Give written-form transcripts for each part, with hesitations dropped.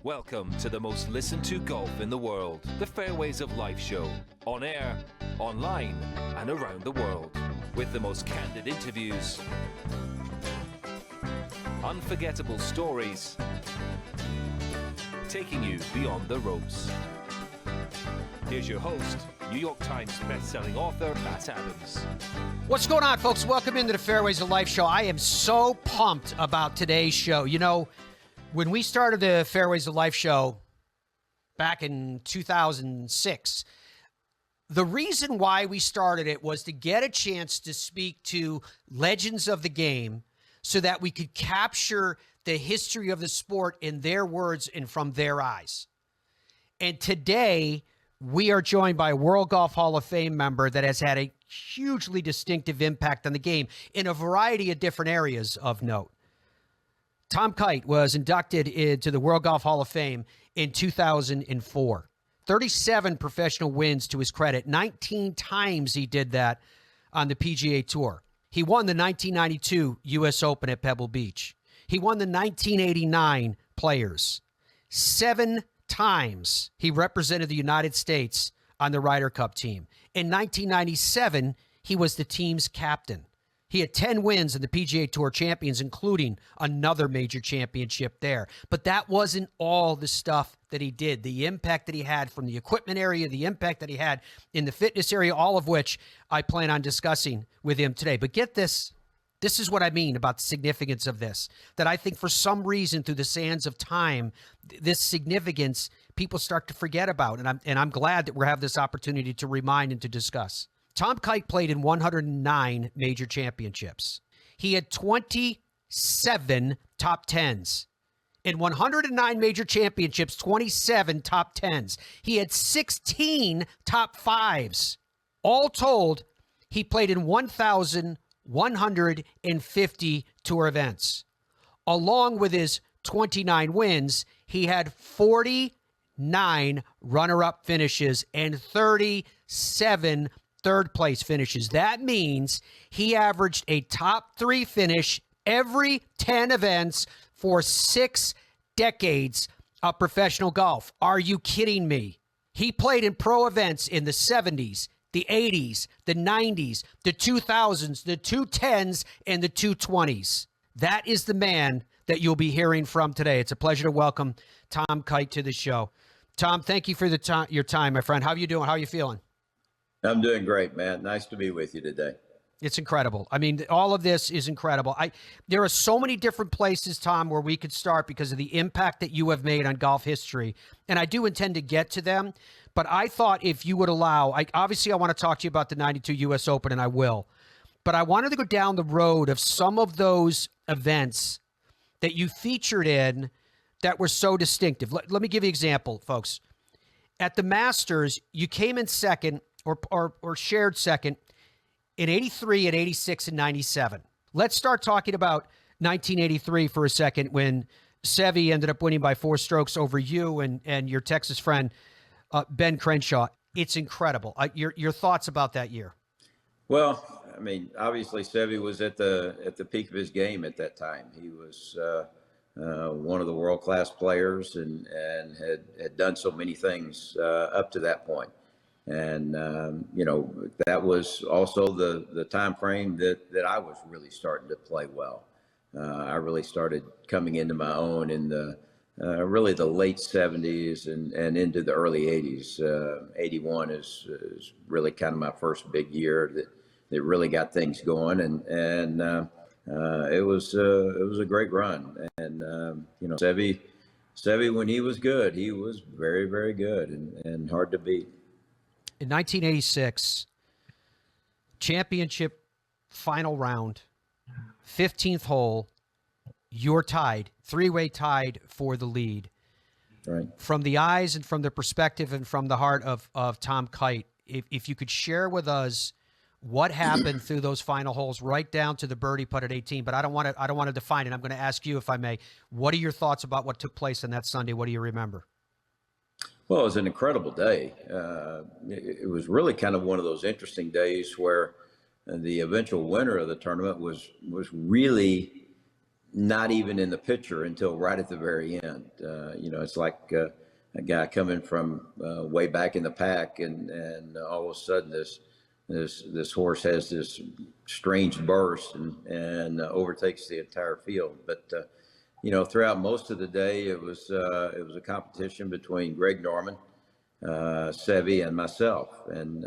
Welcome to the most listened to golf in the world, the Fairways of Life show, on air, online, and around the world, with the most candid interviews, unforgettable stories, taking you beyond the ropes. Here's your host, New York Times best-selling author, Matt Adams. What's going on, folks? Welcome into the Fairways of Life show. I am so pumped about today's show. You know, when we started the Fairways of Life show back in 2006, the reason why we started it was to get a chance to speak to legends of the game so that we could capture the history of the sport in their words and from their eyes. And today, we are joined by a World Golf Hall of Fame member that has had a hugely distinctive impact on the game in a variety of different areas of note. Tom Kite was inducted into the World Golf Hall of Fame in 2004. 37 professional wins to his credit. 19 times he did that on the PGA Tour. He won the 1992 U.S. Open at Pebble Beach. He won the 1989 Players. 7 times he represented the United States on the Ryder Cup team. In 1997, he was the team's captain. He had 10 wins in the PGA Tour Champions, including another major championship there. But that wasn't all the stuff that he did. The impact that he had from the equipment area, the impact that he had in the fitness area, all of which I plan on discussing with him today. But get this. This is what I mean about the significance of this, that I think for some reason through the sands of time, this significance people start to forget about. And I'm glad that we have this opportunity to remind and to discuss. Tom Kite played in 109 major championships. He had 27 top tens. In 109 major championships, 27 top tens. He had 16 top fives. All told, he played in 1,150 tour events. Along with his 29 wins, he had 49 runner-up finishes and 37 third-place finishes. That means he averaged a top 3 finish every 10 events for 6 decades of professional golf. Are you kidding me? He played in pro events in the 70s, the 80s, the 90s, the 2000s, the 210s, and the 220s. That is the man that you'll be hearing from today. It's a pleasure to welcome Tom Kite to the show. Tom, thank you for your time, my friend. How are you doing? How are you feeling? I'm doing great, man. Nice to be with you today. It's incredible. I mean, all of this is incredible. There are so many different places, Tom, where we could start because of the impact that you have made on golf history. And I do intend to get to them. But I thought if you would allow, obviously I want to talk to you about the 92 U.S. Open, and I will. But I wanted to go down the road of some of those events that you featured in that were so distinctive. Let me give you an example, folks. At the Masters, you came in second or shared second in 83 and 86 and 97. Let's start talking about 1983 for a second when Seve ended up winning by 4 strokes over you and your Texas friend, Ben Crenshaw. It's incredible. Your thoughts about that year? Well, I mean, obviously Seve was at the peak of his game at that time. He was one of the world-class players and had done so many things up to that point. And, that was also the time frame that I was really starting to play well. I really started coming into my own in the really the late 70s and into the early 80s. 81 is really kind of my first big year that really got things going. And it was a great run. And, Seve, when he was good, he was very, very good and hard to beat. In 1986, championship final round, 15th hole, you're tied, 3-way tied for the lead. Right. From the eyes and from the perspective and from the heart of Tom Kite, if you could share with us what happened through those final holes, right down to the birdie putt at 18. But I don't want to define it. I'm going to ask you, if I may, what are your thoughts about what took place on that Sunday? What do you remember? Well, it was an incredible day. It was really kind of one of those interesting days where the eventual winner of the tournament was really not even in the picture until right at the very end. It's like a guy coming from way back in the pack, and all of a sudden this horse has this strange burst and overtakes the entire field. But throughout most of the day, it was a competition between Greg Norman, Seve, and myself. And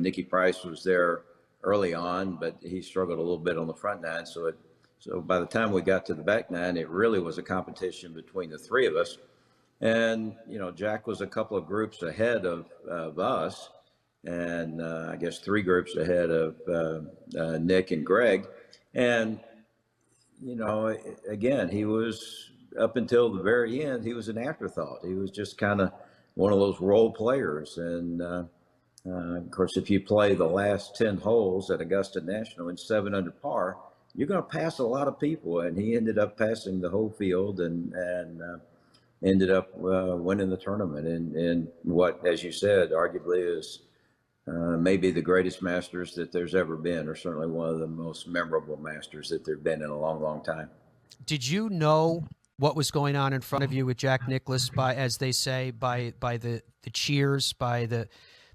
Nicky Price was there early on, but he struggled a little bit on the front nine. So by the time we got to the back nine, it really was a competition between the three of us. And Jack was a couple of groups ahead of us, and I guess three groups ahead of Nick and Greg. And again, he was, up until the very end, he was an afterthought. He was just kind of one of those role players. And of course, if you play the last 10 holes at Augusta National in 7 under par, you're going to pass a lot of people. And he ended up passing the whole field and ended up winning the tournament in what, as you said, arguably is maybe the greatest Masters that there's ever been, or certainly one of the most memorable Masters that there've been in a long, long time. Did you know what was going on in front of you with Jack Nicklaus, by, as they say, by the cheers, by the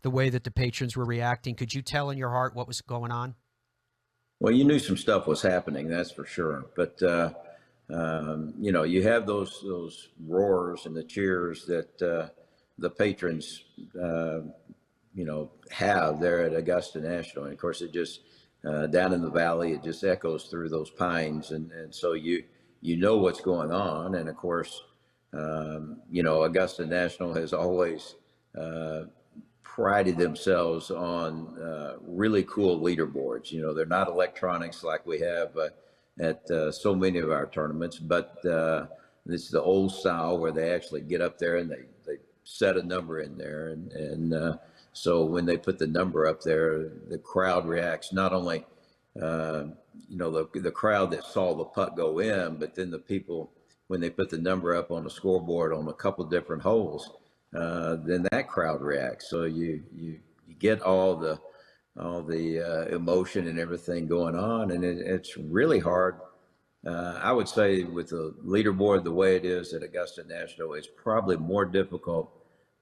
way that the patrons were reacting? Could you tell in your heart what was going on? Well, you knew some stuff was happening, that's for sure. But you have those roars and the cheers that the patrons have there at Augusta National. And of course, it just down in the valley, it just echoes through those pines, and so you know what's going on. And of course, Augusta National has always prided themselves on really cool leaderboards. They're not electronics like we have at so many of our tournaments, but this is the old style where they actually get up there and they set a number in there, and so when they put the number up there, the crowd reacts. Not only the crowd that saw the putt go in, but then the people, when they put the number up on the scoreboard on a couple of different holes, then that crowd reacts. So you get all the emotion and everything going on, and it's really hard. I would say with the leaderboard the way it is at Augusta National, it's probably more difficult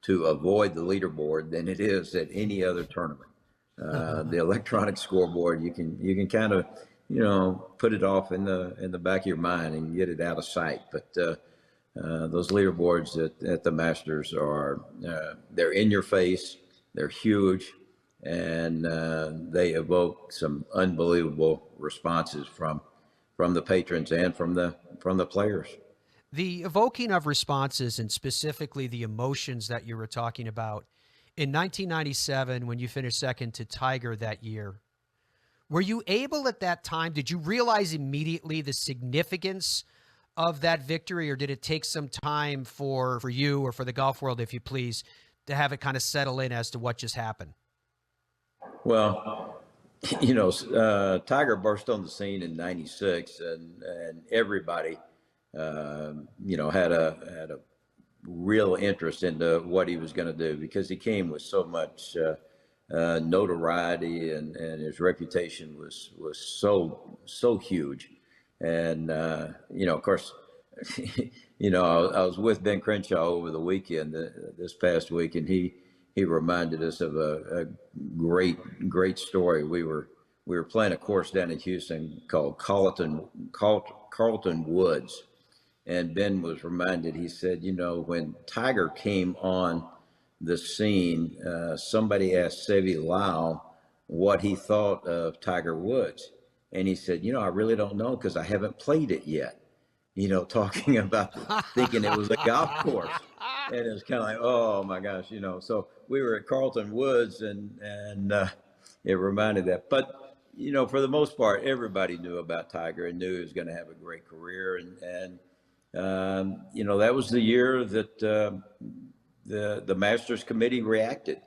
to avoid the leaderboard than it is at any other tournament. The electronic scoreboard, you can kind of put it off in the back of your mind and get it out of sight. But those leaderboards at the Masters are they're in your face, they're huge, and they evoke some unbelievable responses from the patrons and from the players. The evoking of responses, and specifically the emotions that you were talking about, in 1997, when you finished second to Tiger that year, were you able at that time, did you realize immediately the significance of that victory, or did it take some time for you, or for the golf world, if you please, to have it kind of settle in as to what just happened? Well, Tiger burst on the scene in '96, and everybody, had a real interest into what he was going to do, because he came with so much notoriety, and his reputation was so huge. And of course, I was with Ben Crenshaw over the weekend, this past week, and he reminded us of a great story. We were playing a course down in Houston called Carlton Woods. And Ben was reminded, he said, when Tiger came on the scene, somebody asked Seve Lau what he thought of Tiger Woods. And he said, I really don't know, because I haven't played it yet. Talking about thinking it was a golf course. And it was kind of like, oh my gosh, so we were at Carlton Woods, and it reminded that. But, for the most part, everybody knew about Tiger and knew he was going to have a great career. And that was the year that the Masters Committee reacted.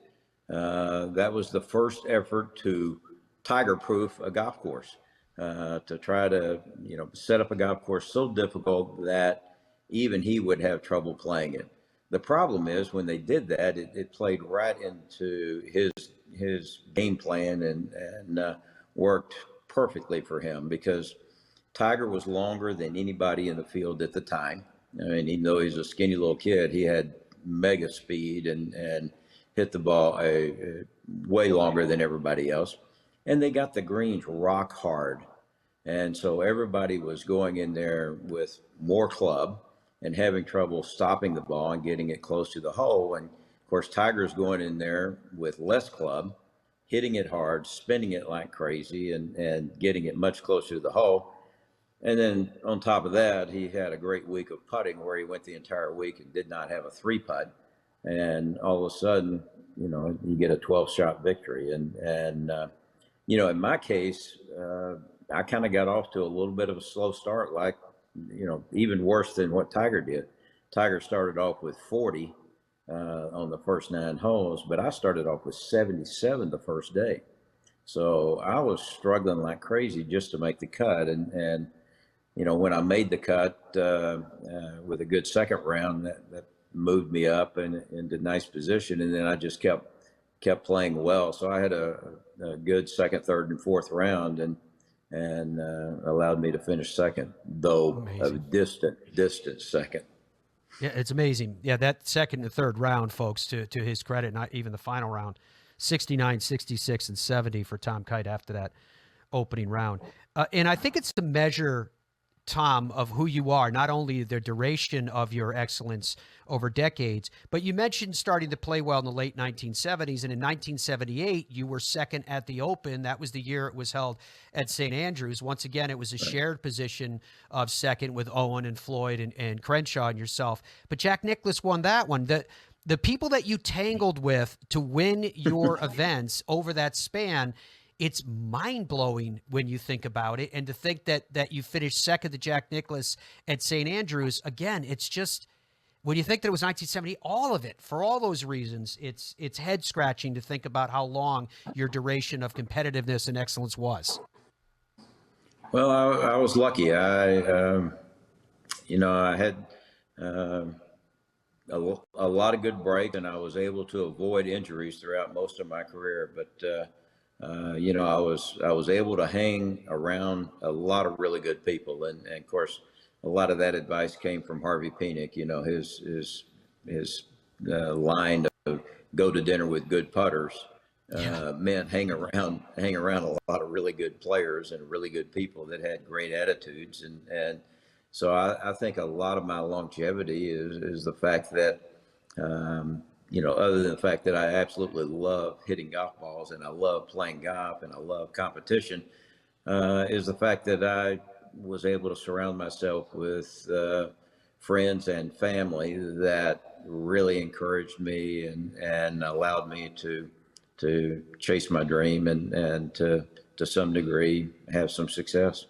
That was the first effort to Tiger-proof a golf course, to try to set up a golf course so difficult that even he would have trouble playing it. The problem is, when they did that, it played right into his game plan and worked perfectly for him, because Tiger was longer than anybody in the field at the time. I mean, even though he's a skinny little kid, he had mega speed and hit the ball way longer than everybody else. And they got the greens rock hard. And so everybody was going in there with more club and having trouble stopping the ball and getting it close to the hole. And of course, Tiger's going in there with less club, hitting it hard, spinning it like crazy, and getting it much closer to the hole. And then on top of that, he had a great week of putting where he went the entire week and did not have a 3-putt. And all of a sudden, you get a 12-shot victory. And in my case, I kind of got off to a little bit of a slow start, like, even worse than what Tiger did. Tiger started off with 40 on the first 9 holes, but I started off with 77 the first day. So I was struggling like crazy just to make the cut. And when I made the cut with a good second round, that moved me up and into nice position. And then I just kept playing well. So I had a good second, third, and fourth round, and allowed me to finish second, though a distant second. Yeah, it's amazing. Yeah, that second and third round, folks, to his credit, not even the final round, 69, 66, and 70 for Tom Kite after that opening round. And I think it's the measure, Tom, of who you are, not only the duration of your excellence over decades, but you mentioned starting to play well in the late 1970s. And in 1978, you were second at the Open. That was the year it was held at St. Andrews. Once again, it was a shared position of second with Owen and Floyd and Crenshaw and yourself. But Jack Nicklaus won that one. The people that you tangled with to win your events over that span, it's mind-blowing when you think about it. And to think that you finished second to Jack Nicklaus at St. Andrews, again, it's just, when you think that it was 1970, all of it, for all those reasons, it's head-scratching to think about how long your duration of competitiveness and excellence was. Well, I was lucky. I had a lot of good breaks, and I was able to avoid injuries throughout most of my career. But I was able to hang around a lot of really good people, and of course, a lot of that advice came from Harvey Penick. His line of go to dinner with good putters meant hang around a lot of really good players and really good people that had great attitudes, and so I think a lot of my longevity is the fact that. Other than the fact that I absolutely love hitting golf balls and I love playing golf and I love competition, is the fact that I was able to surround myself with friends and family that really encouraged me and allowed me to chase my dream and to some degree have some success.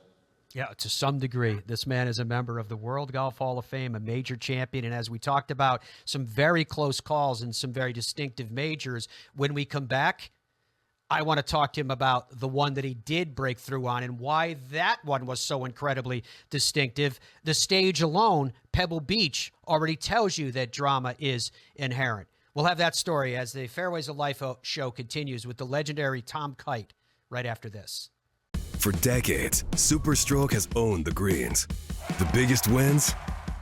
Yeah, to some degree. This man is a member of the World Golf Hall of Fame, a major champion, and as we talked about, some very close calls and some very distinctive majors. When we come back, I want to talk to him about the one that he did break through on and why that one was so incredibly distinctive. The stage alone, Pebble Beach, already tells you that drama is inherent. We'll have that story as the Fairways of Life show continues with the legendary Tom Kite right after this. For decades, Superstroke has owned the greens. The biggest wins,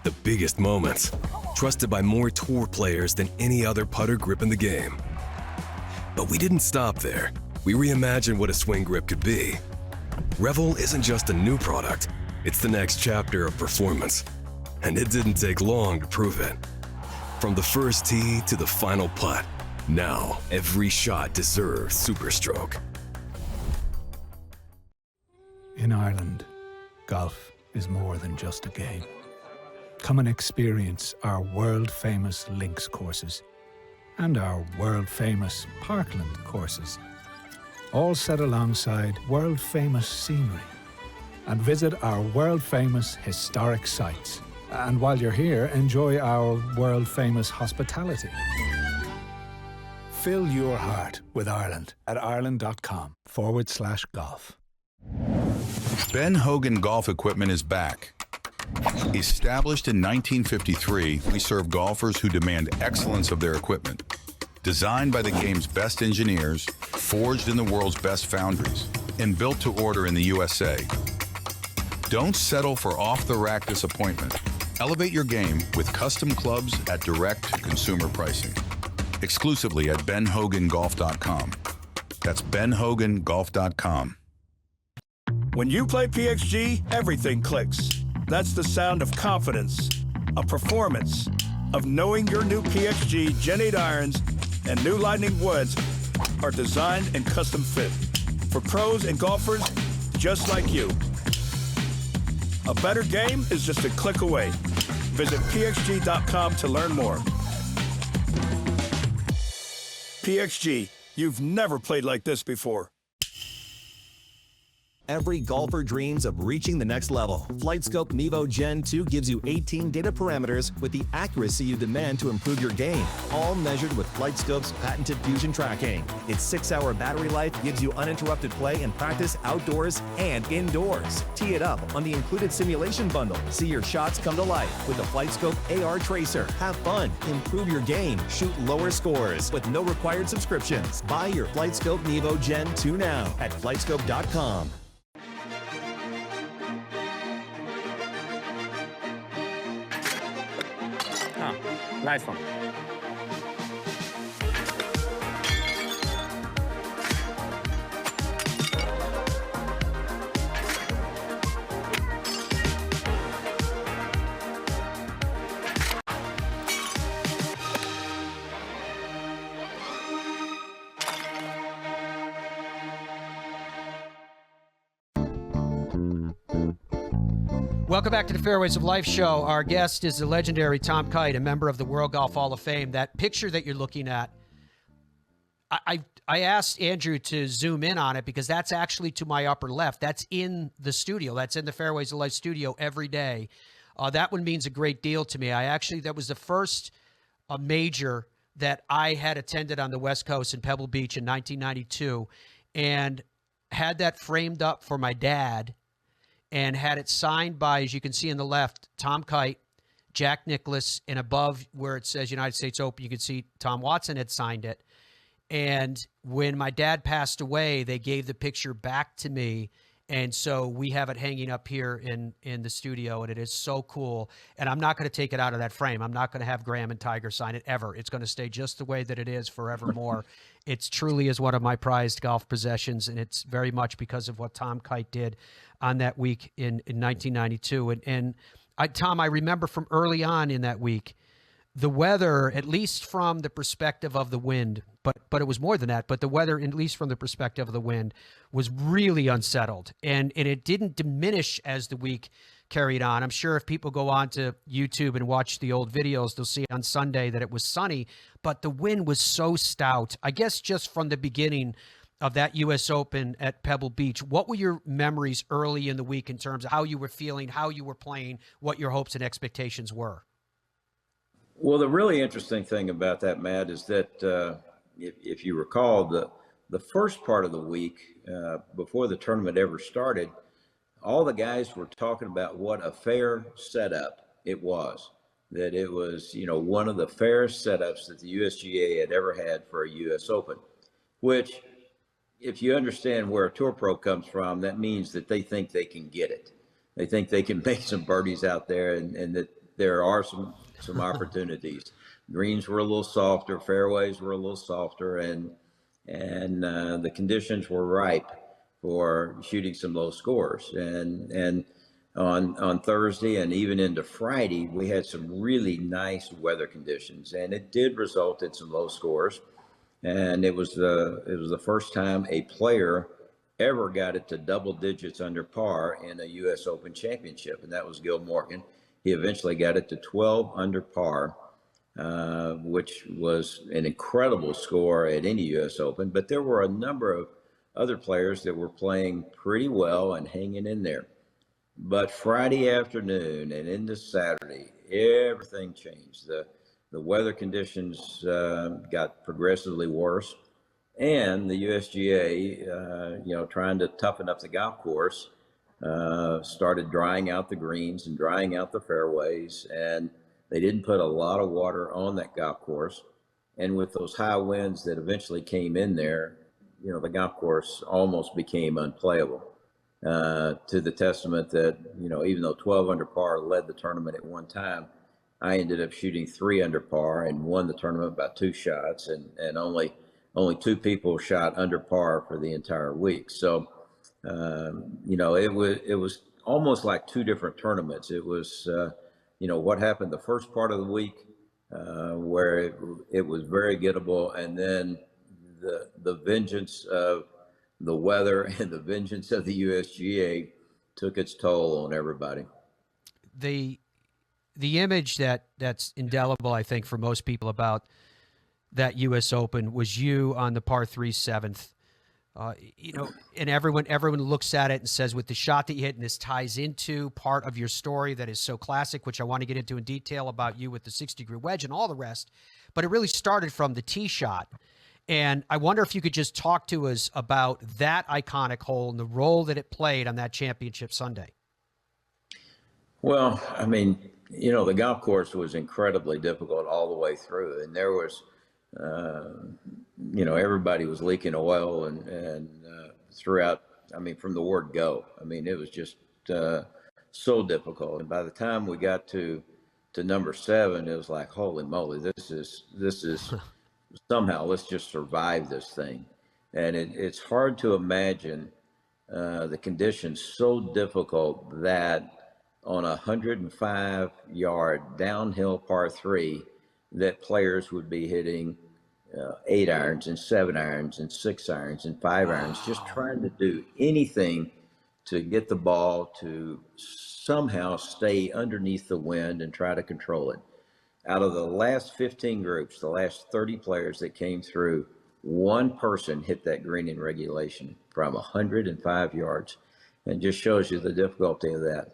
the biggest moments. Trusted by more tour players than any other putter grip in the game. But we didn't stop there. We reimagined what a swing grip could be. Revel isn't just a new product, it's the next chapter of performance. And it didn't take long to prove it. From the first tee to the final putt, now every shot deserves Superstroke. In Ireland, golf is more than just a game. Come and experience our world-famous links courses and our world-famous Parkland courses, all set alongside world-famous scenery. And visit our world-famous historic sites. And while you're here, enjoy our world-famous hospitality. Fill your heart with Ireland at ireland.com/golf. Ben Hogan Golf Equipment is back. Established in 1953, we serve golfers who demand excellence of their equipment. Designed by the game's best engineers, forged in the world's best foundries, and built to order in the USA. Don't settle for off-the-rack disappointment. Elevate your game with custom clubs at direct consumer pricing. Exclusively at benhogangolf.com. That's benhogangolf.com. When you play PXG, everything clicks. That's the sound of confidence, of performance, of knowing your new PXG Gen 8 irons and new Lightning woods are designed and custom fit for pros and golfers just like you. A better game is just a click away. Visit pxg.com to learn more. PXG, you've never played like this before. Every golfer dreams of reaching the next level. FlightScope Nevo Gen 2 gives you 18 data parameters with the accuracy you demand to improve your game, all measured with FlightScope's patented fusion tracking. Its 6-hour battery life gives you uninterrupted play and practice outdoors and indoors. Tee it up on the included simulation bundle. See your shots come to life with the FlightScope AR Tracer. Have fun, improve your game, shoot lower scores with no required subscriptions. Buy your FlightScope Nevo Gen 2 now at flightscope.com. Nice one. Welcome back to the Fairways of Life show. Our guest is the legendary Tom Kite, a member of the World Golf Hall of Fame. That picture that you're looking at, I asked Andrew to zoom in on it because that's actually to my upper left. That's in the studio. That's in the Fairways of Life studio every day. That one means a great deal to me. That was the first major that I had attended on the West Coast in Pebble Beach in 1992 and had that framed up for my dad and had it signed by, as you can see on the left, Tom Kite, Jack Nicklaus, and above where it says United States Open, you can see Tom Watson had signed it. And when my dad passed away, they gave the picture back to me. And so we have it hanging up here in the studio, and it is so cool. And I'm not going to take it out of that frame. I'm not going to have Graham and Tiger sign it ever. It's going to stay just the way that it is forevermore. It truly is one of my prized golf possessions, and it's very much because of what Tom Kite did on that week in 1992. Tom, I remember from early on in that week, the weather, at least from the perspective of the wind, but it was more than that, but the weather, at least from the perspective of the wind, was really unsettled. And it didn't diminish as the week carried on. I'm sure if people go on to YouTube and watch the old videos, they'll see on Sunday that it was sunny, but the wind was so stout. I guess just from the beginning of that U.S. Open at Pebble Beach, what were your memories early in the week in terms of how you were feeling, how you were playing, what your hopes and expectations were? Well, the really interesting thing about that, Matt, is that if you recall, the first part of the week before the tournament ever started, all the guys were talking about what a fair setup it was, that it was, one of the fairest setups that the USGA had ever had for a U.S. Open, which, if you understand where a tour pro comes from, that means that they think they can get it. They think they can make some birdies out there, and that there are some opportunities. Greens were a little softer, fairways were a little softer, and the conditions were ripe for shooting some low scores. And on Thursday and even into Friday, we had some really nice weather conditions, and it did result in some low scores. And it was the first time a player ever got it to double digits under par in a U.S. Open championship, and that was Gil Morgan. He eventually got it to 12 under par, which was an incredible score at any U.S. Open. But there were a number of other players that were playing pretty well and hanging in there. But Friday afternoon and into Saturday, everything changed. The weather conditions got progressively worse, and the USGA, trying to toughen up the golf course, started drying out the greens and drying out the fairways, and they didn't put a lot of water on that golf course. And with those high winds that eventually came in there, the golf course almost became unplayable. to the testament that, even though 12 under par led the tournament at one time, I ended up shooting 3 under par and won the tournament by 2 shots, and only 2 people shot under par for the entire week. So, it was almost like 2 different tournaments. It was, what happened the first part of the week, where it was very gettable, and then the vengeance of the weather and the vengeance of the USGA took its toll on everybody. The image that's indelible, I think, for most people about that U.S. Open was you on the par 3 7th. And everyone looks at it and says, with the shot that you hit, and this ties into part of your story that is so classic, which I want to get into in detail about you with the 60-degree wedge and all the rest. But it really started from the tee shot. And I wonder if you could just talk to us about that iconic hole and the role that it played on that championship Sunday. Well, I mean, the golf course was incredibly difficult all the way through. And there was, everybody was leaking oil and throughout, from the word go. It was just so difficult. And by the time we got to number 7, it was like, holy moly, this is somehow let's just survive this thing. And it's hard to imagine the conditions so difficult that on a 105-yard downhill par 3 that players would be hitting 8 irons and 7 irons and 6 irons and 5 irons, just trying to do anything to get the ball to somehow stay underneath the wind and try to control it. Out of the last 15 groups, the last 30 players that came through, one person hit that green in regulation from 105 yards, and just shows you the difficulty of that.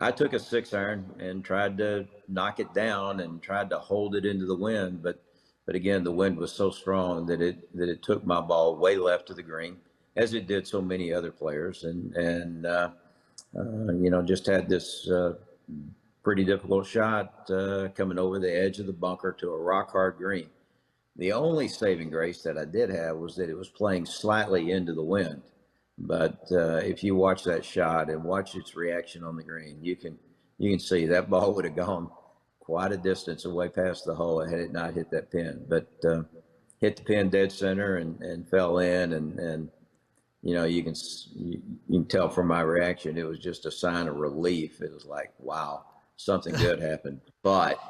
I took a 6 iron and tried to knock it down and tried to hold it into the wind, but again, the wind was so strong that it took my ball way left of the green, as it did so many other players, and just had this pretty difficult shot coming over the edge of the bunker to a rock hard green. The only saving grace that I did have was that it was playing slightly into the wind. But if you watch that shot and watch its reaction on the green, you can see that ball would have gone quite a distance away past the hole had it not hit that pin. But hit the pin dead center and fell in, and you can tell from my reaction it was just a sign of relief. It was like, wow, something good happened. But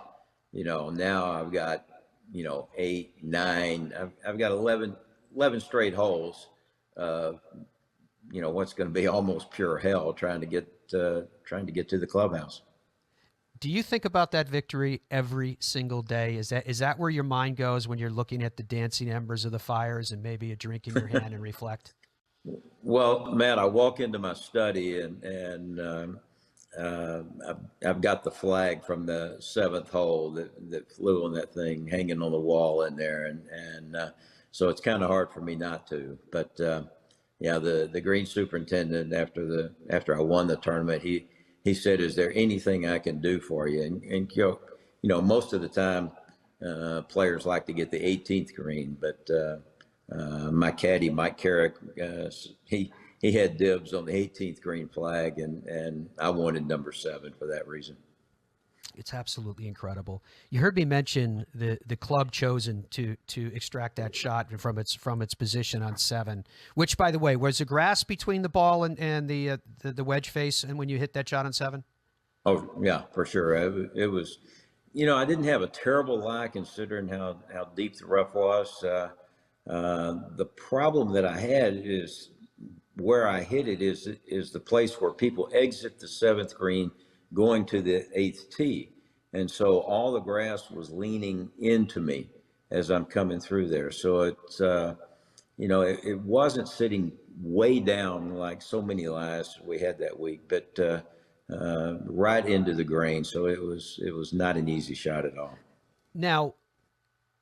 now I've got 8, 9. I've got 11 straight holes. What's going to be almost pure hell trying to get to the clubhouse. Do you think about that victory every single day? Is that where your mind goes when you're looking at the dancing embers of the fires and maybe a drink in your hand and reflect? Well, Matt, I walk into my study and I've got the flag from the 7th hole that flew on that thing hanging on the wall in there, and so it's kind of hard for me not to. But the green superintendent after I won the tournament, he said, "Is there anything I can do for you?" And most of the time, players like to get the 18th green, but my caddy Mike Carrick, he had dibs on the 18th green flag, and I wanted number 7 for that reason. It's absolutely incredible. You heard me mention the club chosen to extract that shot from its position on 7, which, by the way, was the grass between the ball and the wedge face, and when you hit that shot on 7? Oh yeah, for sure. It was, I didn't have a terrible lie considering how deep the rough was. The problem that I had is where I hit it is the place where people exit the 7th green going to the 8th tee. And so all the grass was leaning into me as I'm coming through there. So it's, it wasn't sitting way down like so many lies we had that week, but right into the grain. So it was not an easy shot at all. Now,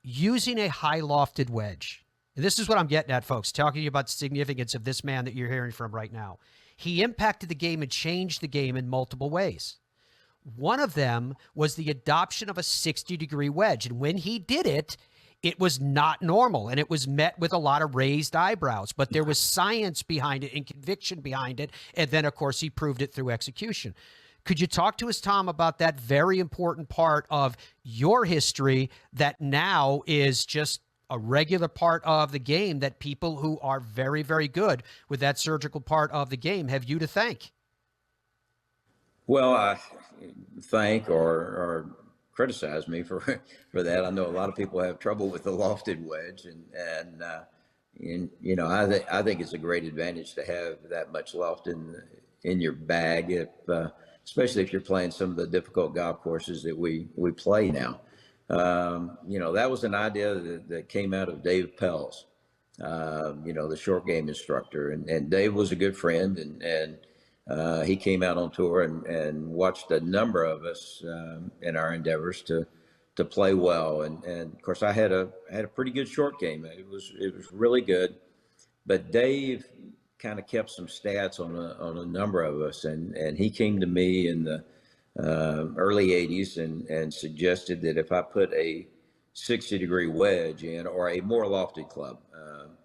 using a high lofted wedge, and this is what I'm getting at, folks, talking to you about the significance of this man that you're hearing from right now. He impacted the game and changed the game in multiple ways. One of them was the adoption of a 60-degree wedge. And when he did it, it was not normal, and it was met with a lot of raised eyebrows. But there was science behind it and conviction behind it, and then, of course, he proved it through execution. Could you talk to us, Tom, about that very important part of your history that now is just a regular part of the game that people who are very, very good with that surgical part of the game have you to thank? Well, I thank or criticize me for that. I know a lot of people have trouble with the lofted wedge, and I think it's a great advantage to have that much loft in your bag, especially if you're playing some of the difficult golf courses that we play now. That was an idea that came out of Dave Pelz, the short game instructor, and Dave was a good friend, and he came out on tour and watched a number of us in our endeavors to play well. And of course, I had a pretty good short game. It was really good, but Dave kind of kept some stats on a number of us, and he came to me in the early 80s and suggested that if I put a 60-degree wedge in, or a more lofted club,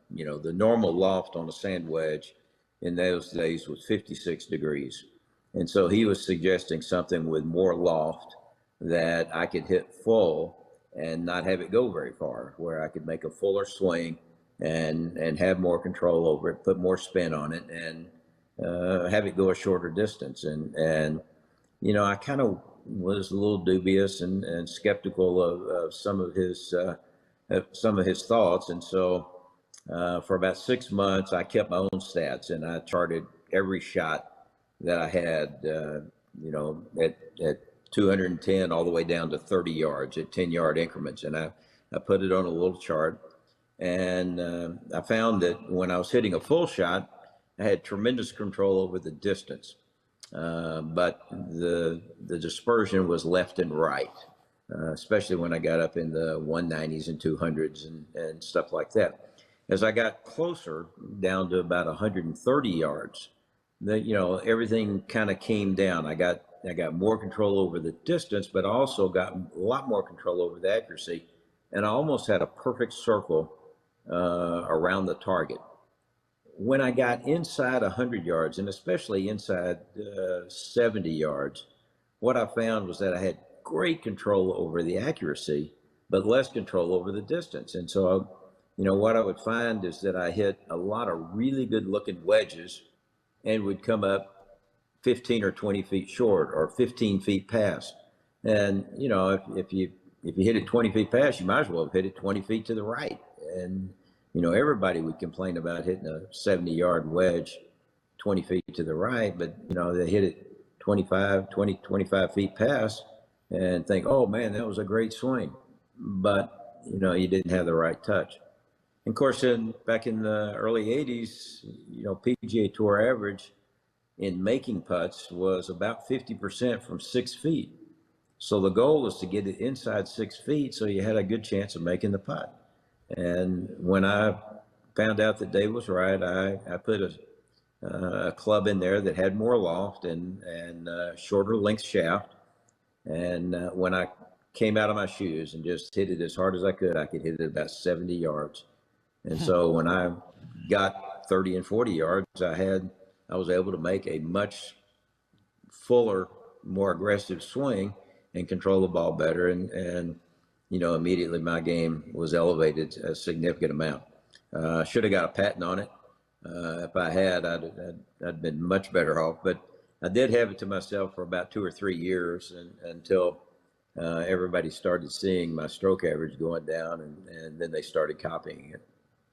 the normal loft on a sand wedge in those days was 56 degrees. And so he was suggesting something with more loft that I could hit full and not have it go very far, where I could make a fuller swing and have more control over it, put more spin on it, and have it go a shorter distance. And I kind of was a little dubious and skeptical of some of his thoughts. And so for about 6 months, I kept my own stats, and I charted every shot that I had, at 210 all the way down to 30 yards at 10-yard increments. And I put it on a little chart. And I found that when I was hitting a full shot, I had tremendous control over the distance. But the dispersion was left and right, especially when I got up in the 190s and 200s and stuff like that. As I got closer down to about 130 yards, everything kind of came down. I got more control over the distance, but I also got a lot more control over the accuracy, and I almost had a perfect circle around the target. When I got inside 100 yards, and especially inside 70 yards, what I found was that I had great control over the accuracy, but less control over the distance. And so, what I would find is that I hit a lot of really good looking wedges and would come up 15 or 20 feet short or 15 feet past. And, if you hit it 20 feet past, you might as well have hit it 20 feet to the right. And, everybody would complain about hitting a 70-yard wedge 20 feet to the right, but, they hit it 25 feet past and think, oh, man, that was a great swing. But, you didn't have the right touch. And of course, back in the early 80s, PGA Tour average in making putts was about 50% from 6 feet. So the goal was to get it inside 6 feet so you had a good chance of making the putt. And when I found out that Dave was right, I put a club in there that had more loft and shorter length shaft. And when I came out of my shoes and just hit it as hard as I could hit it about 70 yards. And so when I got 30 and 40 yards, I was able to make a much fuller, more aggressive swing and control the ball better. And immediately my game was elevated a significant amount. Should have got a patent on it. If I had, I'd been much better off. But I did have it to myself for about 2 or 3 years until everybody started seeing my stroke average going down, and then they started copying it.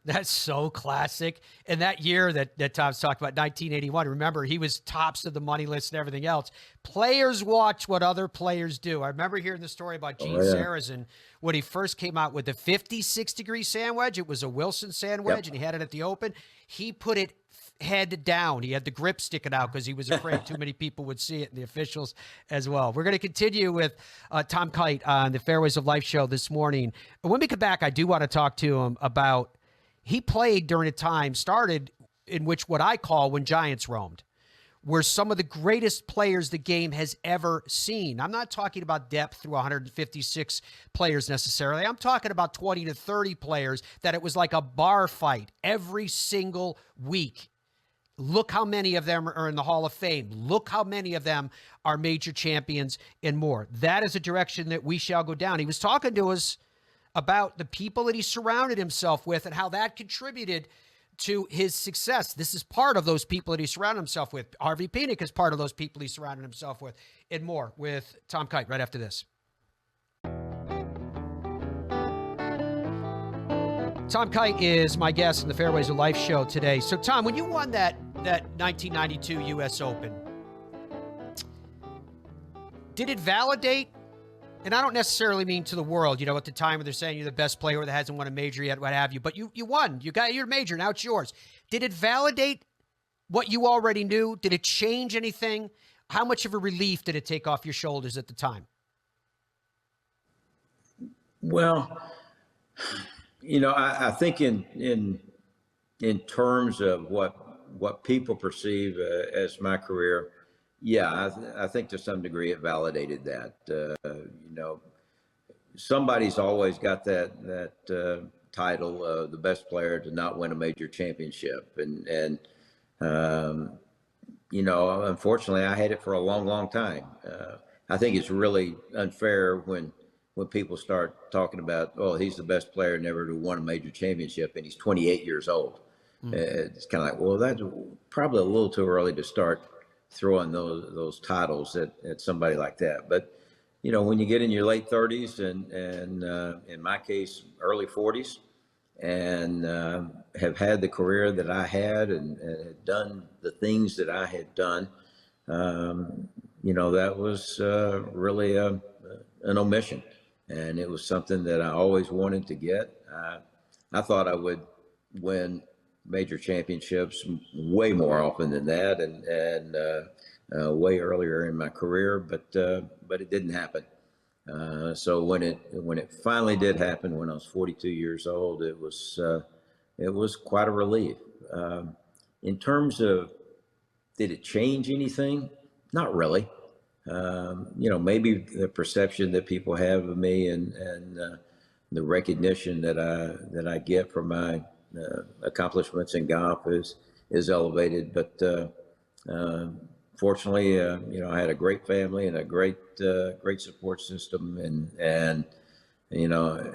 That's so classic. And that year that Tom's talked about, 1981, remember, he was tops of the money list and everything else. Players watch what other players do. I remember hearing the story about Gene Sarazen when he first came out with the 56-degree sand wedge. It was a Wilson sand wedge, and he had it at the Open. He put it head down. He had the grip sticking out because he was afraid too many people would see it, and the officials as well. We're going to continue with Tom Kite on the Fairways of Life show this morning. When we come back, I do want to talk to him about he played during a time started in which what I call when Giants roamed. were some of the greatest players the game has ever seen. I'm not talking about depth through 156 players necessarily. I'm talking about 20 to 30 players that it was like a bar fight every single week. Look how many of them are in the Hall of Fame. Look how many of them are major champions and more. That is a direction that we shall go down. He was talking to us about the people that he surrounded himself with and how that contributed to his success. This is part of those people that he surrounded himself with. Harvey Pinnock is part of those people he surrounded himself with, and more with Tom Kite right after this. Tom Kite is my guest in the Fairways of Life show today. So, Tom, when you won that 1992 U.S. Open, did it validate? And I don't necessarily mean to the world, at the time when they're saying you're the best player that hasn't won a major yet, what have you. But you won. You're a major. Now it's yours. Did it validate what you already knew? Did it change anything? How much of a relief did it take off your shoulders at the time? Well, I think in terms of what people perceive as my career, yeah, I think to some degree it validated that. Somebody's always got that title of the best player to not win a major championship, and unfortunately, I had it for a long, long time. I think it's really unfair when people start talking about, oh, he's the best player never to won a major championship, and he's 28 years old. It's kind of like, well, that's probably a little too early to start throwing those titles at somebody like that. But when you get in your late 30s and in my case early 40s, and have had the career that I had and had done the things that I had done, that was really an omission, and it was something that I always wanted to get. I thought I would win major championships way more often than that, and way earlier in my career, but it didn't happen. So when it finally did happen, when I was 42 years old, it was quite a relief. In terms of, did it change anything? Not really. Maybe the perception that people have of me and the recognition that I get from my accomplishments in golf is elevated, but fortunately, I had a great family and a great support system, and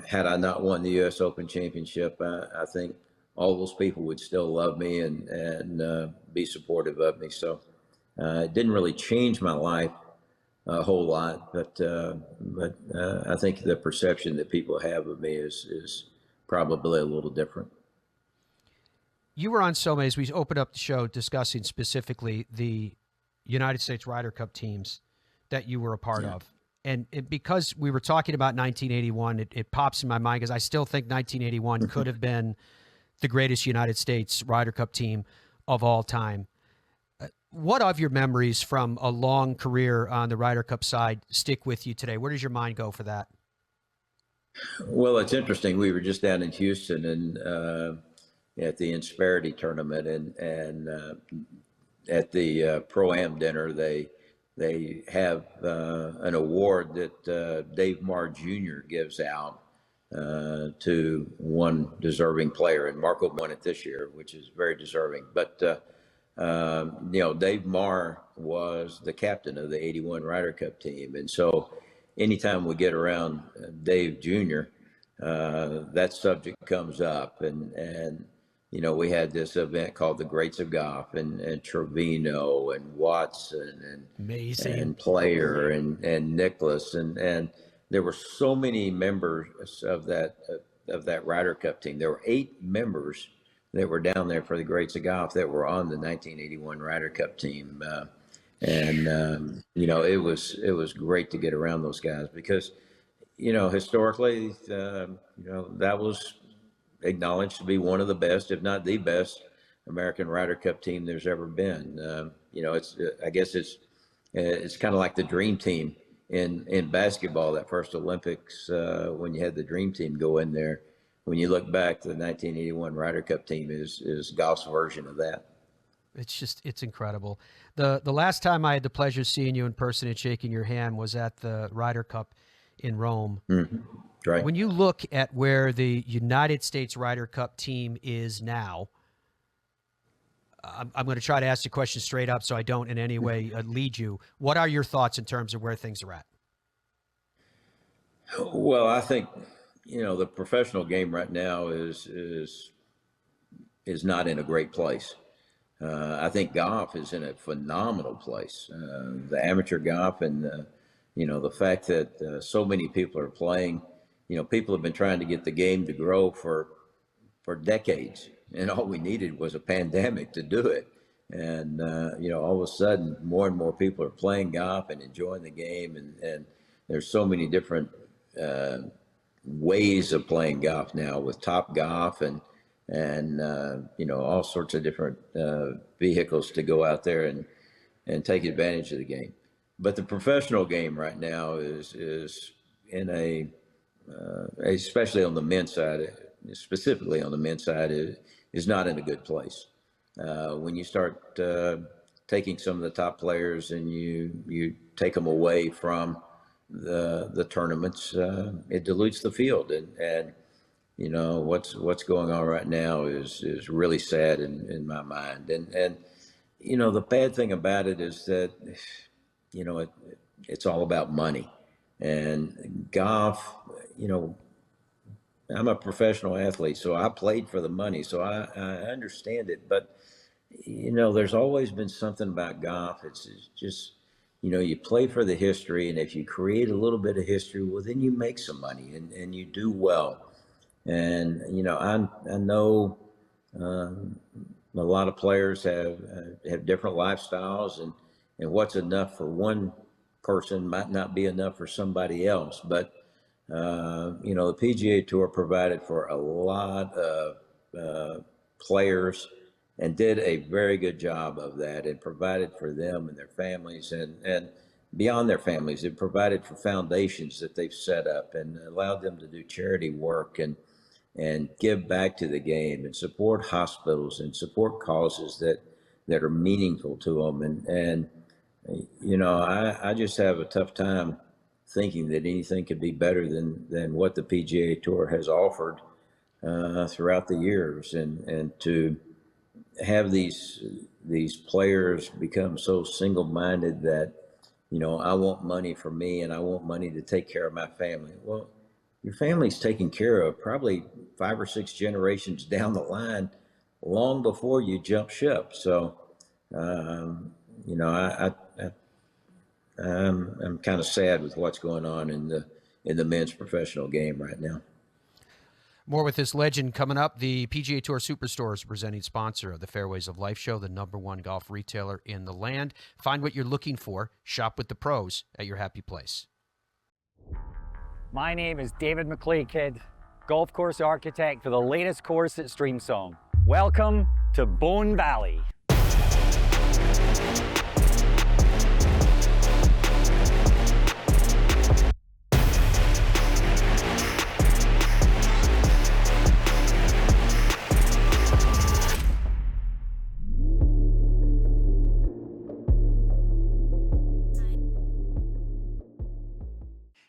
had I not won the U.S. Open Championship, I think all those people would still love me and be supportive of me. So it didn't really change my life a whole lot, but I think the perception that people have of me is probably a little different. You were on so many, as we opened up the show, discussing specifically the United States Ryder Cup teams that you were a part of. And because we were talking about 1981, it pops in my mind because I still think 1981 could have been the greatest United States Ryder Cup team of all time. What of your memories from a long career on the Ryder Cup side stick with you today? Where does your mind go for that? Well, it's interesting. We were just down in Houston and at the Insperity tournament, and at the Pro-Am dinner, they have an award that Dave Marr Jr. gives out to one deserving player, and Marco won it this year, which is very deserving. But Dave Marr was the captain of the '81 Ryder Cup team, and so anytime we get around Dave Jr., that subject comes up, and we had this event called the Greats of Golf, and Trevino and Watson and Player and Nicklaus, and there were so many members of that Ryder Cup team. There were 8 members that were down there for the Greats of Golf that were on the 1981 Ryder Cup team, it was great to get around those guys because historically that was acknowledged to be one of the best, if not the best, American Ryder Cup team there's ever been. I guess it's kind of like the dream team in basketball. That first Olympics, when you had the dream team go in there, when you look back, the 1981 Ryder Cup team is golf's version of that. It's incredible. The last time I had the pleasure of seeing you in person and shaking your hand was at the Ryder Cup in Rome. Mm-hmm. Right. When you look at where the United States Ryder Cup team is now, I'm going to try to ask the question straight up so I don't in any way lead you. What are your thoughts in terms of where things are at? Well, I think, the professional game right now is not in a great place. I think golf is in a phenomenal place. The amateur golf and, the fact that so many people are playing, people have been trying to get the game to grow for decades, and all we needed was a pandemic to do it. And, all of a sudden, more and more people are playing golf and enjoying the game. And there's so many different ways of playing golf now with Top Golf and all sorts of different vehicles to go out there and take advantage of the game. But the professional game right now is in a especially on the men's side, specifically on the men's side, is not in a good place. When you start taking some of the top players and you take them away from the tournaments, it dilutes the field, and what's going on right now is really sad in my mind. And the bad thing about it is that it's all about money. And golf, I'm a professional athlete, so I played for the money, so I understand it. But there's always been something about golf. It's just you play for the history, and if you create a little bit of history, well, then you make some money and you do well. And, I know a lot of players have different lifestyles, and what's enough for one person might not be enough for somebody else. But, the PGA Tour provided for a lot of players and did a very good job of that, and provided for them and their families, and beyond their families, it provided for foundations that they've set up and allowed them to do charity work and give back to the game and support hospitals and support causes that are meaningful to them. And I just have a tough time thinking that anything could be better than what the PGA Tour has offered throughout the years, and to have these players become so single-minded that, I want money for me and I want money to take care of my family. Well, your family's taken care of probably 5 or 6 generations down the line, long before you jump ship. So, I'm kind of sad with what's going on in the men's professional game right now. More with this legend coming up. The PGA Tour Superstore is presenting sponsor of the Fairways of Life show, the #1 golf retailer in the land. Find what you're looking for. Shop with the pros at your happy place. My name is David McLeod, golf course architect for the latest course at Streamsong. Welcome to Bone Valley.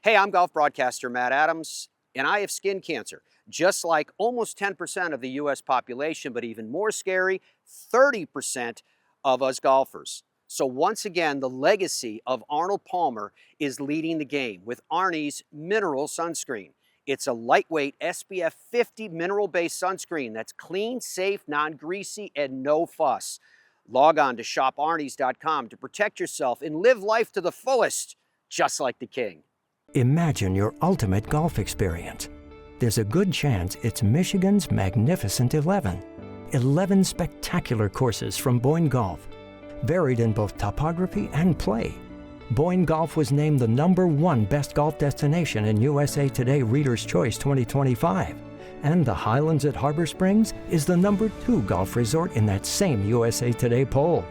Hey, I'm golf broadcaster Matt Adams, and I have skin cancer, just like almost 10% of the U.S. population, but even more scary, 30% of us golfers. So once again, the legacy of Arnold Palmer is leading the game with Arnie's Mineral Sunscreen. It's a lightweight SPF 50 mineral-based sunscreen that's clean, safe, non-greasy, and no fuss. Log on to shoparnies.com to protect yourself and live life to the fullest, just like the king. Imagine your ultimate golf experience. There's a good chance it's Michigan's Magnificent 11. 11 spectacular courses from Boyne Golf, varied in both topography and play. Boyne Golf was named the #1 best golf destination in USA Today Reader's Choice 2025. And the Highlands at Harbor Springs is the #2 golf resort in that same USA Today poll.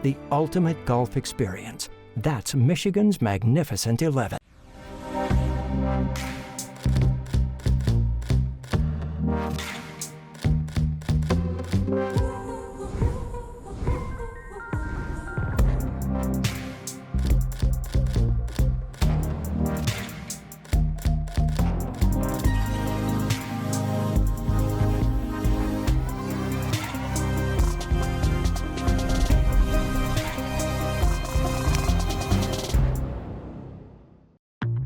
The ultimate golf experience. That's Michigan's Magnificent 11.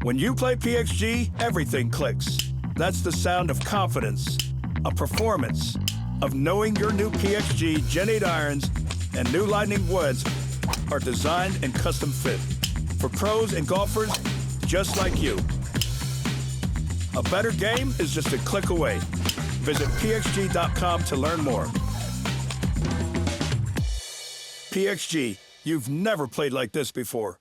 When you play PXG, everything clicks. That's the sound of confidence, of performance, of knowing your new PXG Gen 8 irons and new Lightning woods are designed and custom fit for pros and golfers just like you. A better game is just a click away. Visit pxg.com to learn more. PXG, you've never played like this before.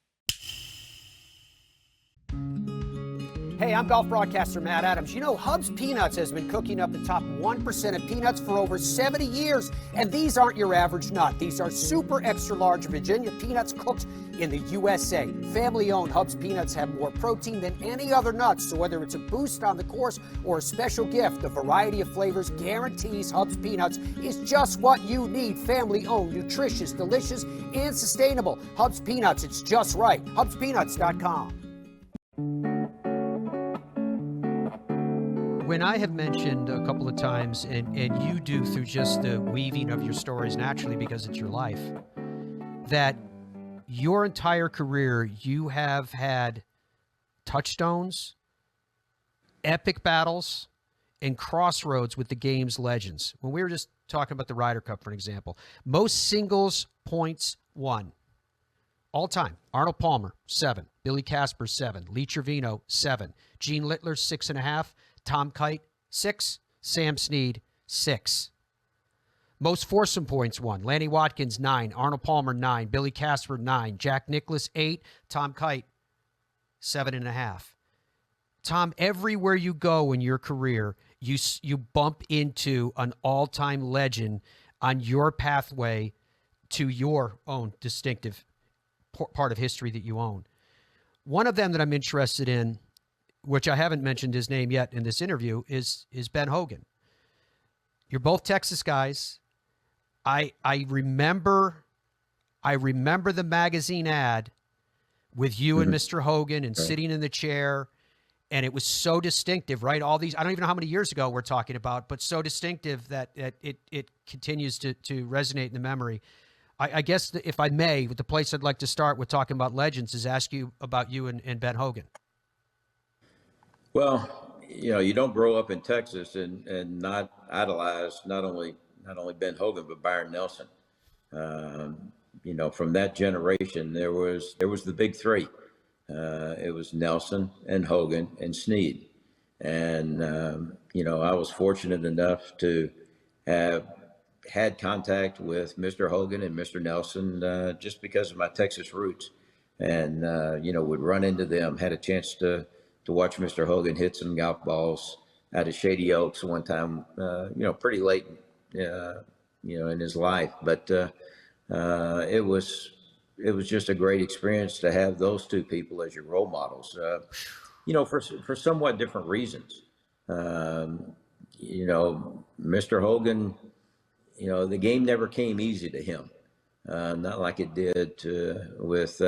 Hey, I'm golf broadcaster Matt Adams. You know, Hub's Peanuts has been cooking up the top 1% of peanuts for over 70 years. And these aren't your average nut. These are super extra large Virginia peanuts cooked in the USA. Family-owned Hub's Peanuts have more protein than any other nuts. So whether it's a boost on the course or a special gift, the variety of flavors guarantees Hub's Peanuts is just what you need. Family-owned, nutritious, delicious, and sustainable. Hub's Peanuts, it's just right. HubsPeanuts.com. When I have mentioned a couple of times, and you do through just the weaving of your stories naturally because it's your life, that your entire career you have had touchstones, epic battles, and crossroads with the game's legends. When we were just talking about the Ryder Cup, for an example, most singles points won. All time, Arnold Palmer, 7. Billy Casper, 7. Lee Trevino, 7. Gene Littler, 6.5. Tom Kite, 6. Sam Snead, 6. Most foursome points won. Lanny Watkins, 9. Arnold Palmer, 9. Billy Casper, 9. Jack Nicklaus, 8. Tom Kite, 7.5. Tom, everywhere you go in your career, you bump into an all-time legend on your pathway to your own distinctive part of history that you own. One of them that I'm interested in, which I haven't mentioned his name yet in this interview, is Ben Hogan. You're both Texas guys. I remember the magazine ad with you and Mr. Hogan and sitting in the chair, and it was so distinctive, right? All these, I don't even know how many years ago we're talking about, but so distinctive that it continues to resonate in the memory. I guess if I may, the place I'd like to start with talking about legends is ask you about you and Ben Hogan. Well, you don't grow up in Texas and not idolize not only Ben Hogan but Byron Nelson. From that generation, there was the big three. It was Nelson and Hogan and Snead, and I was fortunate enough to have had contact with Mr. Hogan and Mr. Nelson just because of my Texas roots, and would run into them. Had a chance to watch Mr. Hogan hit some golf balls out of Shady Oaks one time, pretty late, in his life. But it was just a great experience to have those two people as your role models, for somewhat different reasons. Mr. Hogan, the game never came easy to him, not like it did with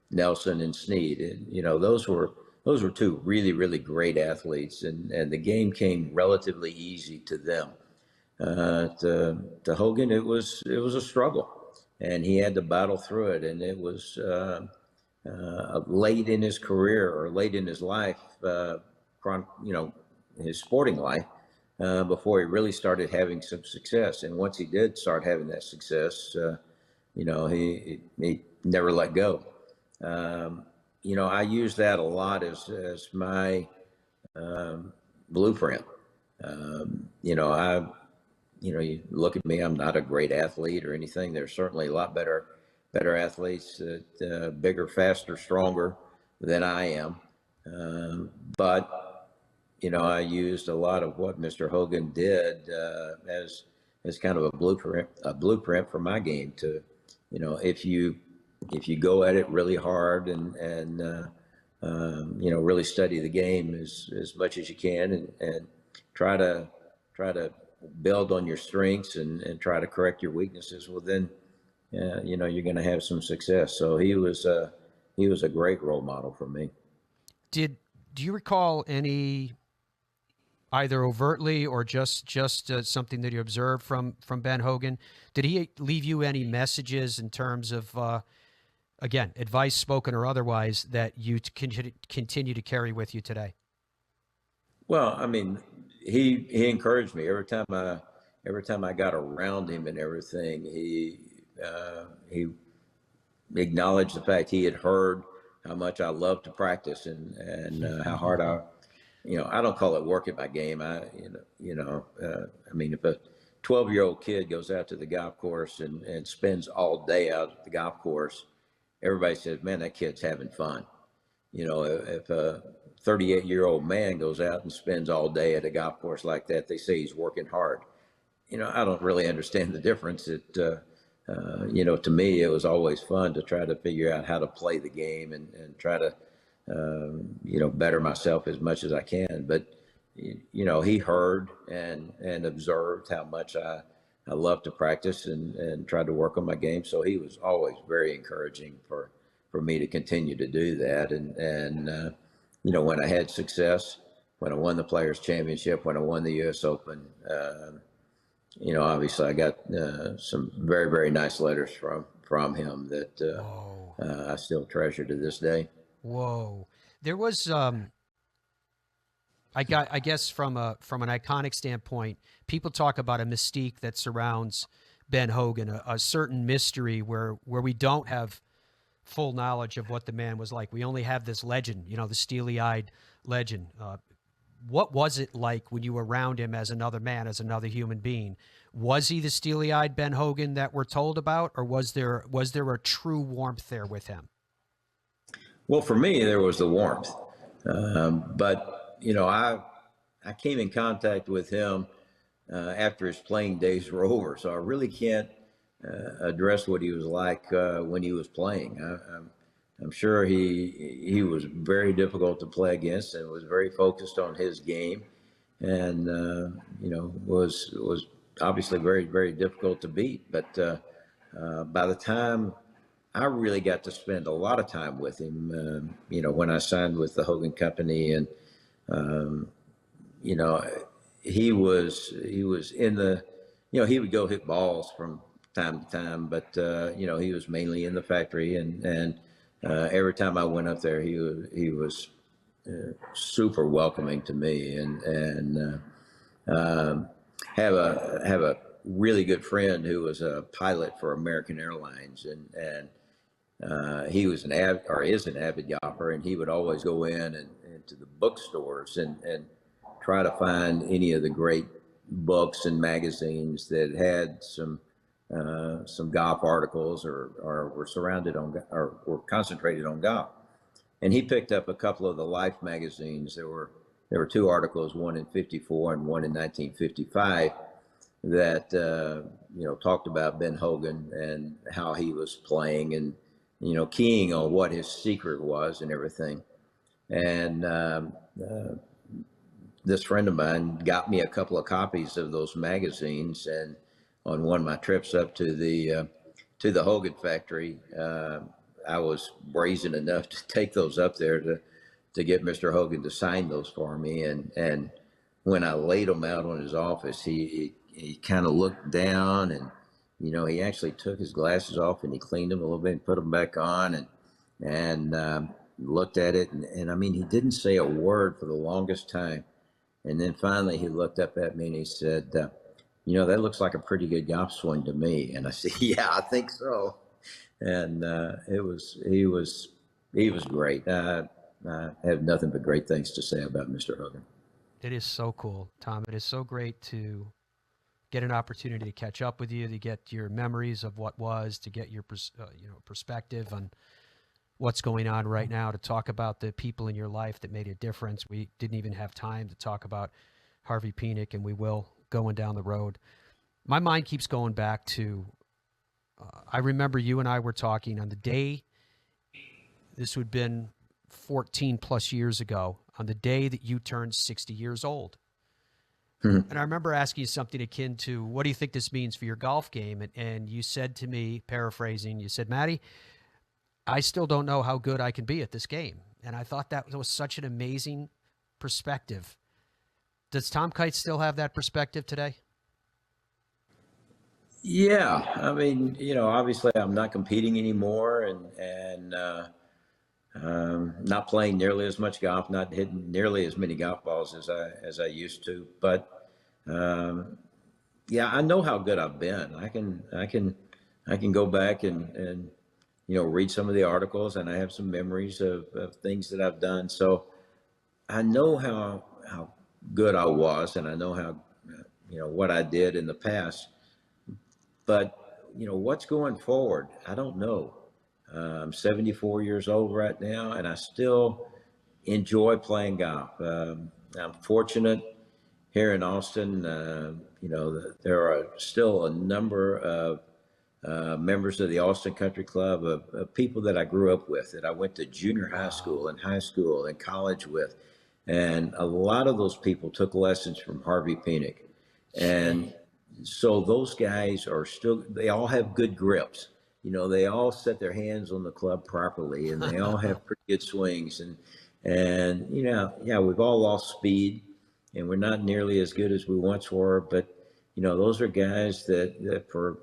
Nelson and Snead. And, those were two really, really great athletes, and the game came relatively easy to them. To Hogan, it was a struggle, and he had to battle through it. And it was late in his career or late in his life, his sporting life, before he really started having some success. And once he did start having that success, he never let go. I use that a lot as my blueprint. You look at me, I'm not a great athlete or anything. There's certainly a lot better athletes, bigger, faster, stronger than I am. But I used a lot of what Mr. Hogan did as kind of a blueprint for my game. To, if you go at it really hard and really study the game as much as you can and try to build on your strengths and try to correct your weaknesses, well then, you're going to have some success. So he was a great role model for me. Do you recall any, either overtly or just something that you observed from Ben Hogan? Did he leave you any messages in terms of again, advice spoken or otherwise, that you continue to carry with you today? Well, I mean, he encouraged me every time I got around him and everything. He acknowledged the fact he had heard how much I love to practice and how hard I don't call it working my game. I mean, if a 12-year-old kid goes out to the golf course and spends all day out at the golf course, everybody says, man, that kid's having fun. If a 38-year-old man goes out and spends all day at a golf course like that, they say he's working hard. I don't really understand the difference. To me, it was always fun to try to figure out how to play the game and try to, better myself as much as I can. But, he heard and observed how much I love to practice and tried to work on my game. So he was always very encouraging for me to continue to do that. And when I had success, when I won the Players Championship, when I won the U.S. Open, obviously I got some very, very nice letters from him that I still treasure to this day. Whoa. There was, I guess from an iconic standpoint, people talk about a mystique that surrounds Ben Hogan, a certain mystery where we don't have full knowledge of what the man was like. We only have this legend, the steely-eyed legend. What was it like when you were around him as another man, as another human being? Was he the steely-eyed Ben Hogan that we're told about, or was there a true warmth there with him? Well, for me, there was the warmth. But, I came in contact with him after his playing days were over, so I really can't address what he was like when he was playing. I'm sure he was very difficult to play against and was very focused on his game, and was obviously very, very difficult to beat. But by the time I really got to spend a lot of time with him, when I signed with the Hogan Company, and he was in the, he would go hit balls from time to time, but he was mainly in the factory, and every time I went up there, he was super welcoming to me, and have a really good friend who was a pilot for American Airlines, and he was is an avid golfer, and he would always go into the bookstores and try to find any of the great books and magazines that had some golf articles or were surrounded on or were concentrated on golf. And he picked up a couple of the Life magazines. There were two articles, one in '54 and one in 1955, that talked about Ben Hogan and how he was playing, and keying on what his secret was and everything. And this friend of mine got me a couple of copies of those magazines, and on one of my trips up to the Hogan factory, I was brazen enough to take those up there to get Mr. Hogan to sign those for me. And when I laid them out on his office, he kind of looked down, and he actually took his glasses off and he cleaned them a little bit and put them back on, and looked at it, and I mean, he didn't say a word for the longest time. And then finally he looked up at me and he said, that looks like a pretty good golf swing to me. And I said, yeah, I think so. And he was great. I have nothing but great things to say about Mr. Hogan. It is so cool, Tom. It is so great to get an opportunity to catch up with you, to get your memories of what was, to get your perspective on what's going on right now, to talk about the people in your life that made a difference. We didn't even have time to talk about Harvey Penick, and we will going down the road. My mind keeps going back to, I remember you and I were talking on the day, this would have been 14 plus years ago, on the day that you turned 60 years old. And I remember asking you something akin to, what do you think this means for your golf game? And you said to me, paraphrasing, you said, Matty, I still don't know how good I can be at this game. And I thought that was such an amazing perspective. Does Tom Kite still have that perspective today? Yeah, I mean, obviously I'm not competing anymore, and not playing nearly as much golf, not hitting nearly as many golf balls as I used to. But yeah, I know how good I've been. I can go back and read some of the articles, and I have some memories of things that I've done. So I know how good I was, and I know how what I did in the past. But what's going forward? I don't know. I'm 74 years old right now, and I still enjoy playing golf. I'm fortunate here in Austin. There are still a number of members of the Austin Country Club of people that I grew up with, that I went to junior high school and college with. And a lot of those people took lessons from Harvey Penick. And so those guys are still, they all have good grips. They all set their hands on the club properly, and they all have pretty good swings. And we've all lost speed, and we're not nearly as good as we once were. But, those are guys that for,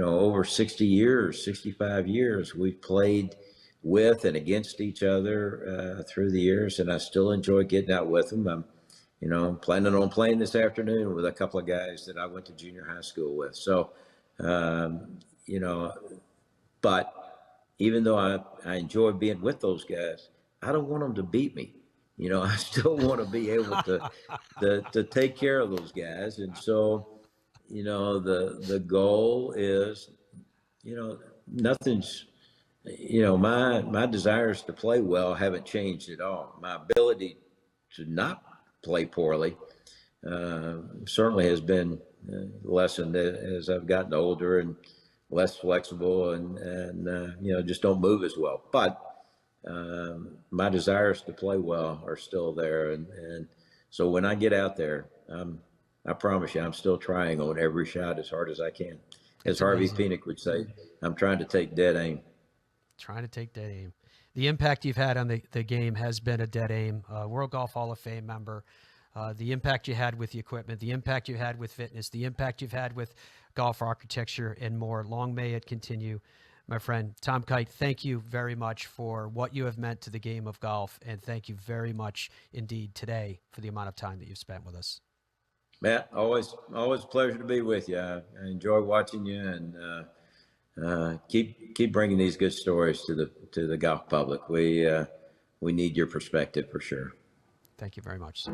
over 60 years, 65 years, we've played with and against each other through the years, and I still enjoy getting out with them. I'm planning on playing this afternoon with a couple of guys that I went to junior high school with. So, but even though I enjoy being with those guys, I don't want them to beat me. I still want to be able to take care of those guys. And so, the goal is, nothing's, my desires to play well haven't changed at all. My ability to not play poorly certainly has been lessened as I've gotten older and less flexible and just don't move as well. But my desires to play well are still there. And so when I get out there, I promise you, I'm still trying on every shot as hard as I can. As Harvey Penick would say, I'm trying to take dead aim. Trying to take dead aim. The impact you've had on the game has been a dead aim. World Golf Hall of Fame member. The impact you had with the equipment, the impact you had with fitness, the impact you've had with golf architecture and more. Long may it continue. My friend, Tom Kite, thank you very much for what you have meant to the game of golf, and thank you very much indeed today for the amount of time that you've spent with us. Matt, always a pleasure to be with you. I enjoy watching you, and keep bringing these good stories to the golf public. We need your perspective for sure. Thank you very much, sir.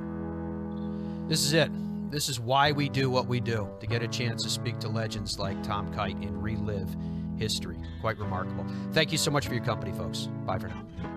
This is it. This is why we do what we do, to get a chance to speak to legends like Tom Kite and relive history. Quite remarkable. Thank you so much for your company, folks. Bye for now.